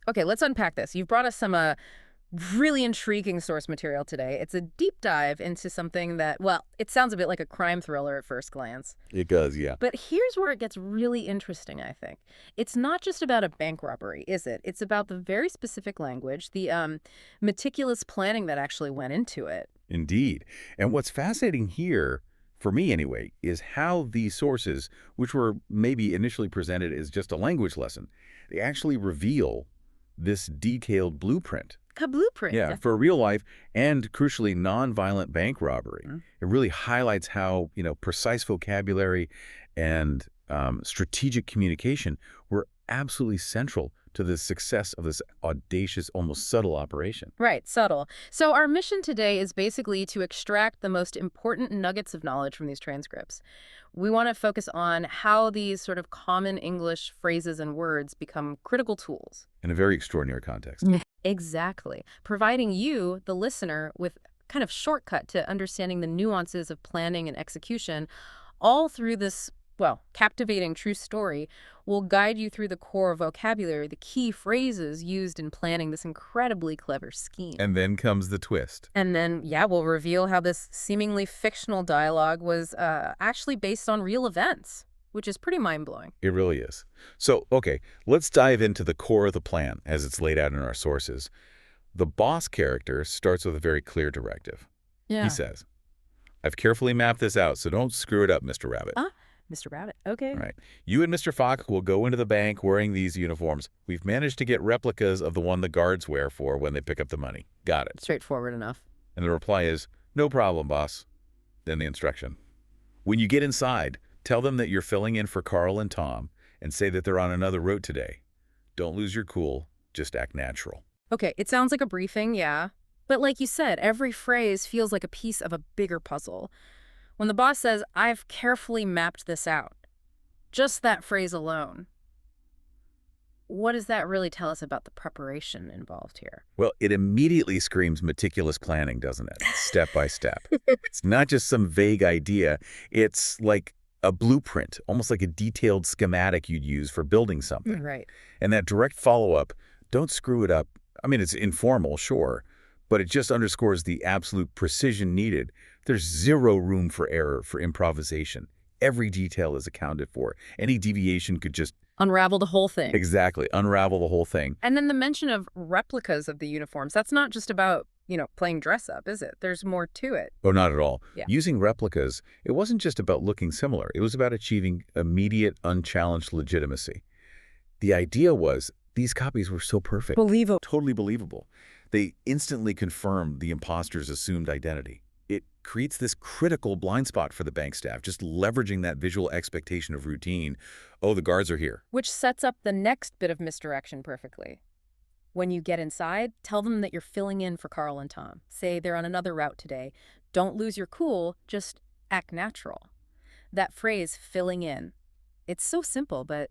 Okay, let's unpack this. You've brought us some really intriguing source material today. It's a deep dive into something that, well, it sounds a bit like a crime thriller at first glance. It does, yeah. But here's where it gets really interesting, I think. It's not just about a bank robbery, is it? It's about the very specific language, the meticulous planning that actually went into it. Indeed. And what's fascinating here, for me anyway, is how these sources, which were maybe initially presented as just a language lesson, they actually reveal this detailed blueprint. A blueprint. Yeah, for real life and crucially nonviolent bank robbery. Mhm. It really highlights how, precise vocabulary and strategic communication were absolutely central to the success of this audacious, almost subtle operation. Right, subtle. So our mission today is basically to extract the most important nuggets of knowledge from these transcripts. We want to focus on how these sort of common English phrases and words become critical tools. In a very extraordinary context. Yeah. Exactly. Providing you, the listener, with kind of shortcut to understanding the nuances of planning and execution, all through this, well, captivating true story will guide you through the core vocabulary, the key phrases used in planning this incredibly clever scheme. And then comes the twist. And then, yeah, we'll reveal how this seemingly fictional dialogue was actually based on real events, which is pretty mind-blowing. It really is. So, okay, let's dive into the core of the plan as it's laid out in our sources. The boss character starts with a very clear directive. Yeah. He says, I've carefully mapped this out, so don't screw it up, Mr. Rabbit. Ah, Mr. Rabbit. Okay. Right. You and Mr. Fogg will go into the bank wearing these uniforms. We've managed to get replicas of the one the guards wear for when they pick up the money. Got it. Straightforward enough. And the reply is, no problem, boss. Then the instruction. When you get inside, tell them that you're filling in for Carl and Tom and say that they're on another route today. Don't lose your cool. Just act natural. Okay, it sounds like a briefing, yeah. But like you said, every phrase feels like a piece of a bigger puzzle. When the boss says, I've carefully mapped this out, just that phrase alone, what does that really tell us about the preparation involved here? Well, it immediately screams meticulous planning, doesn't it? Step by step. It's not just some vague idea. It's like a blueprint, almost like a detailed schematic you'd use for building something. Right. And that direct follow-up, don't screw it up. I mean, it's informal, sure, but it just underscores the absolute precision needed. There's zero room for error, for improvisation. Every detail is accounted for. Any deviation could just Unravel the whole thing. exactly unravel the whole thing. And then the mention of replicas of the uniforms, that's not just about, playing dress up, is it? There's more to it. Oh, not at all. Yeah. Using replicas, it wasn't just about looking similar. It was about achieving immediate, unchallenged legitimacy. The idea was these copies were so perfect. Believable. Totally believable. They instantly confirmed the imposter's assumed identity. It creates this critical blind spot for the bank staff, just leveraging that visual expectation of routine. Oh, the guards are here. Which sets up the next bit of misdirection perfectly. When you get inside, tell them that you're filling in for Carl and Tom. Say they're on another route today. Don't lose your cool, just act natural. That phrase, filling in, it's so simple, but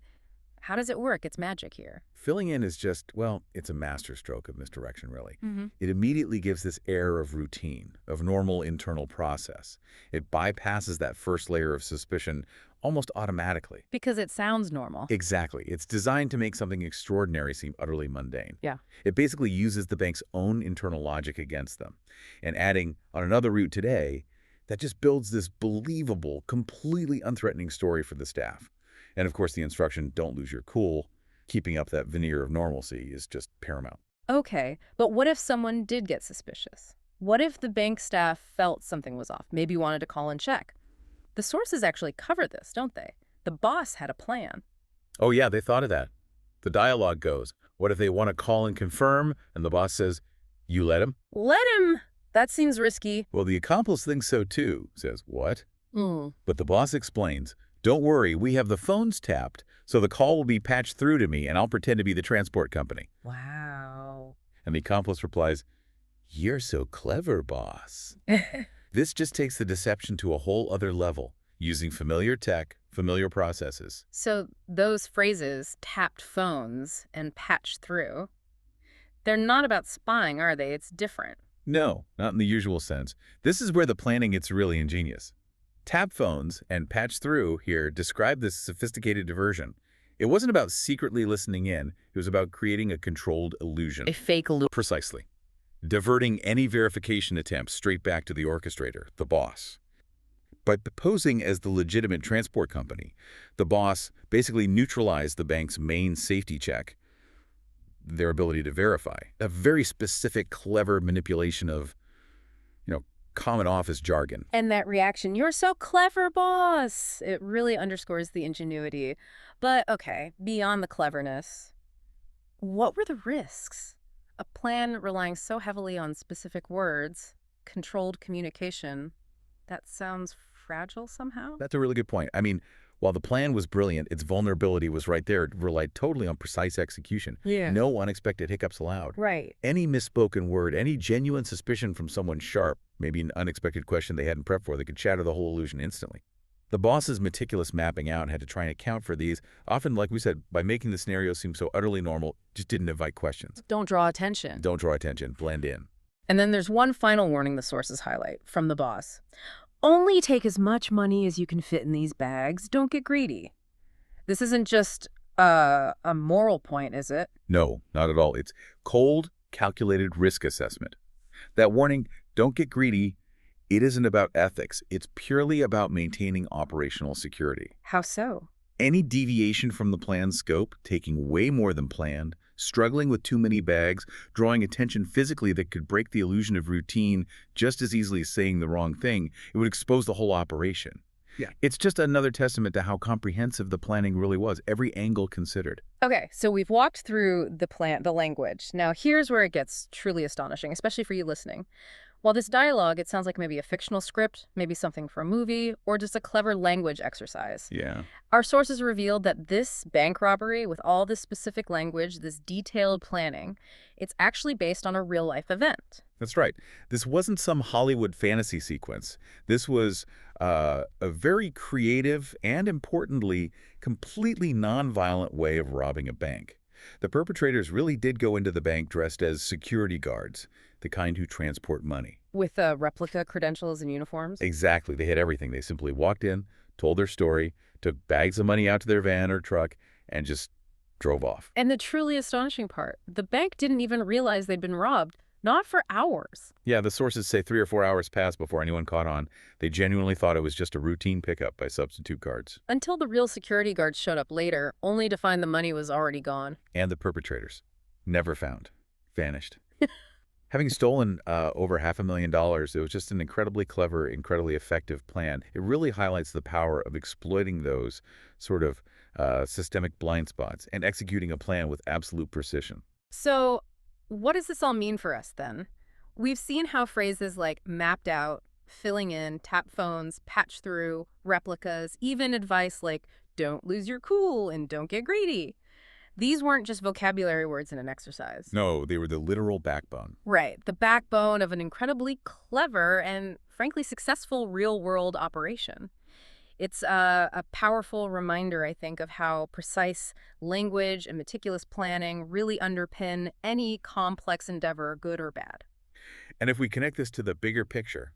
how does it work? It's magic here. Filling in is just, well, it's a masterstroke of misdirection, really. Mm-hmm. It immediately gives this air of routine, of normal internal process. It bypasses that first layer of suspicion almost automatically. Because it sounds normal. Exactly. It's designed to make something extraordinary seem utterly mundane. Yeah. It basically uses the bank's own internal logic against them. And adding on another route today, that just builds this believable, completely unthreatening story for the staff. And of course, the instruction, don't lose your cool, keeping up that veneer of normalcy is just paramount. Okay, but what if someone did get suspicious? What if the bank staff felt something was off, maybe wanted to call and check? The sources actually cover this, don't they? The boss had a plan. Oh yeah, they thought of that. The dialogue goes, what if they want to call and confirm? And the boss says, you let him? Let him! That seems risky. Well, the accomplice thinks so too, says, what? Mm. But the boss explains, don't worry, we have the phones tapped, so the call will be patched through to me and I'll pretend to be the transport company. Wow. And the accomplice replies, you're so clever, boss. This just takes the deception to a whole other level, using familiar tech, familiar processes. So those phrases, tapped phones and patched through, they're not about spying, are they? It's different. No, not in the usual sense. This is where the planning gets really ingenious. Tap phones and patch through here describe this sophisticated diversion. It wasn't about secretly listening in. It was about creating a controlled illusion. A fake loop. Precisely. Diverting any verification attempts straight back to the orchestrator, the boss. By posing as the legitimate transport company, the boss basically neutralized the bank's main safety check, their ability to verify. A very specific, clever manipulation of, common office jargon. And that reaction, "You're so clever, boss!" It really underscores the ingenuity. But, okay, beyond the cleverness, what were the risks? A plan relying so heavily on specific words, controlled communication, that sounds fragile somehow? That's a really good point. I mean, while the plan was brilliant, its vulnerability was right there. It relied totally on precise execution. Yeah. No unexpected hiccups allowed. Right. Any misspoken word, any genuine suspicion from someone sharp, maybe an unexpected question they hadn't prepped for, that could shatter the whole illusion instantly. The boss's meticulous mapping out had to try and account for these, often, like we said, by making the scenario seem so utterly normal, just didn't invite questions. Don't draw attention. Don't draw attention, blend in. And then there's one final warning the sources highlight from the boss. Only take as much money as you can fit in these bags. Don't get greedy. This isn't just a moral point, is it? No, not at all. It's cold, calculated risk assessment. That warning, don't get greedy, it isn't about ethics. It's purely about maintaining operational security. How so? Any deviation from the plan's scope, taking way more than planned, struggling with too many bags, drawing attention physically that could break the illusion of routine just as easily as saying the wrong thing, it would expose the whole operation. Yeah. It's just another testament to how comprehensive the planning really was, every angle considered. Okay, so we've walked through the language. Now here's where it gets truly astonishing, especially for you listening. While this dialogue, it sounds like maybe a fictional script, maybe something for a movie, or just a clever language exercise. Yeah. Our sources revealed that this bank robbery, with all this specific language, this detailed planning, it's actually based on a real-life event. That's right. This wasn't some Hollywood fantasy sequence. This was a very creative and, importantly, completely nonviolent way of robbing a bank. The perpetrators really did go into the bank dressed as security guards, the kind who transport money. With replica credentials and uniforms? Exactly. They had everything. They simply walked in, told their story, took bags of money out to their van or truck, and just drove off. And the truly astonishing part, the bank didn't even realize they'd been robbed. Not for hours. Yeah, the sources say 3 or 4 hours passed before anyone caught on. They genuinely thought it was just a routine pickup by substitute cards. Until the real security guards showed up later, only to find the money was already gone. And the perpetrators. Never found. Vanished. Having stolen over $500,000, it was just an incredibly clever, incredibly effective plan. It really highlights the power of exploiting those sort of systemic blind spots and executing a plan with absolute precision. So, what does this all mean for us, then? We've seen how phrases like mapped out, filling in, tap phones, patch through, replicas, even advice like don't lose your cool and don't get greedy. These weren't just vocabulary words in an exercise. No, they were the literal backbone. Right, the backbone of an incredibly clever and, frankly, successful real-world operation. It's a powerful reminder, I think, of how precise language and meticulous planning really underpin any complex endeavor, good or bad. And if we connect this to the bigger picture,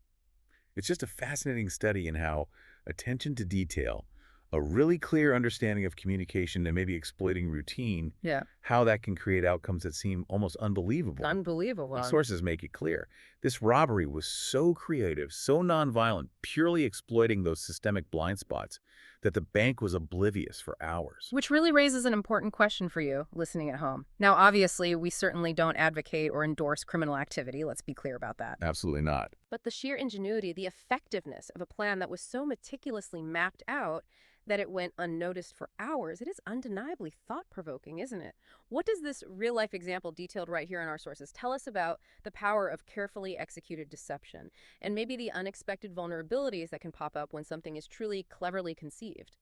it's just a fascinating study in how attention to detail, a really clear understanding of communication and maybe exploiting routine, Yeah. how that can create outcomes that seem almost unbelievable. Unbelievable. Sources make it clear. This robbery was so creative, so nonviolent, purely exploiting those systemic blind spots, that the bank was oblivious for hours. Which really raises an important question for you, listening at home. Now, obviously, we certainly don't advocate or endorse criminal activity. Let's be clear about that. Absolutely not. But the sheer ingenuity, the effectiveness of a plan that was so meticulously mapped out that it went unnoticed for hours, it is undeniably thought-provoking, isn't it? What does this real-life example detailed right here in our sources tell us about the power of carefully executed deception and maybe the unexpected vulnerabilities that can pop up when something is truly cleverly conceived?